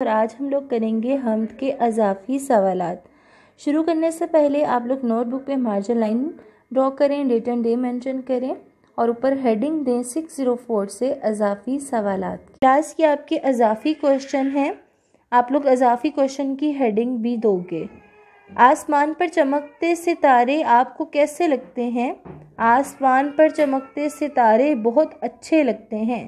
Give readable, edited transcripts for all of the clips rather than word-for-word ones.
और आज हम लोग करेंगे हम्द के अज़ाफ़ी सवालात। शुरू करने से पहले आप लोग नोटबुक पे मार्जिन लाइन ड्रॉ करें, डेट एंड डे मेंशन करें और ऊपर हेडिंग दें 604 से अज़ाफ़ी सवालात। क्लास की आपके अज़ाफ़ी क्वेश्चन हैं, आप लोग अज़ाफ़ी क्वेश्चन की हेडिंग भी दोगे। आसमान पर चमकते सितारे आपको कैसे लगते हैं? आसमान पर चमकते सितारे बहुत अच्छे लगते हैं।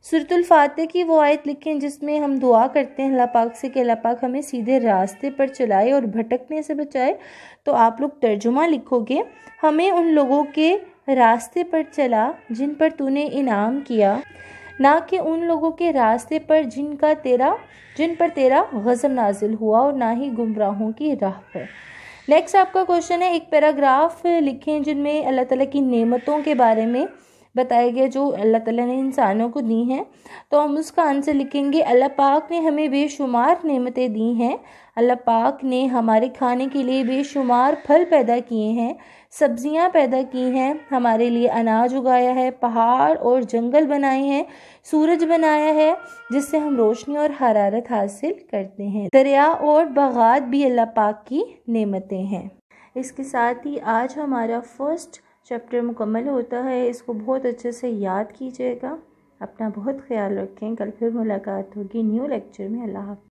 सूरतुल फातिहा की वो आयत लिखें जिसमें हम दुआ करते हैं अल्लाह पाक से कि अल्लाह पाक हमें सीधे रास्ते पर चलाए और भटकने से बचाए। तो आप लोग तर्जुमा लिखोगे, हमें उन लोगों के रास्ते पर चला जिन पर तूने इनाम किया, ना कि उन लोगों के रास्ते पर जिन पर तेरा गज़ब नाजिल हुआ, और ना ही गुमराहों की राह पर। नेक्स्ट आपका क्वेश्चन है, एक पैराग्राफ लिखें जिनमें अल्लाह ताला की नेमतों के बारे में बताया गया जो अल्लाह ताला ने इंसानों को दी हैं। तो हम उसका आंसर लिखेंगे, अल्लाह पाक ने हमें बेशुमार नेमतें दी हैं। अल्लाह पाक ने हमारे खाने के लिए बेशुमार फल पैदा किए हैं, सब्जियां पैदा की हैं, हमारे लिए अनाज उगाया है, पहाड़ और जंगल बनाए हैं, सूरज बनाया है जिससे हम रोशनी और हरारत हासिल करते हैं, दरिया और बागात भी अल्लाह पाक की नेमतें हैं। इसके साथ ही आज हमारा फर्स्ट चैप्टर मुकम्मल होता है। इसको बहुत अच्छे से याद कीजिएगा। अपना बहुत ख्याल रखें। कल फिर मुलाकात होगी न्यू लेक्चर में। अल्लाह हाफ़िज़।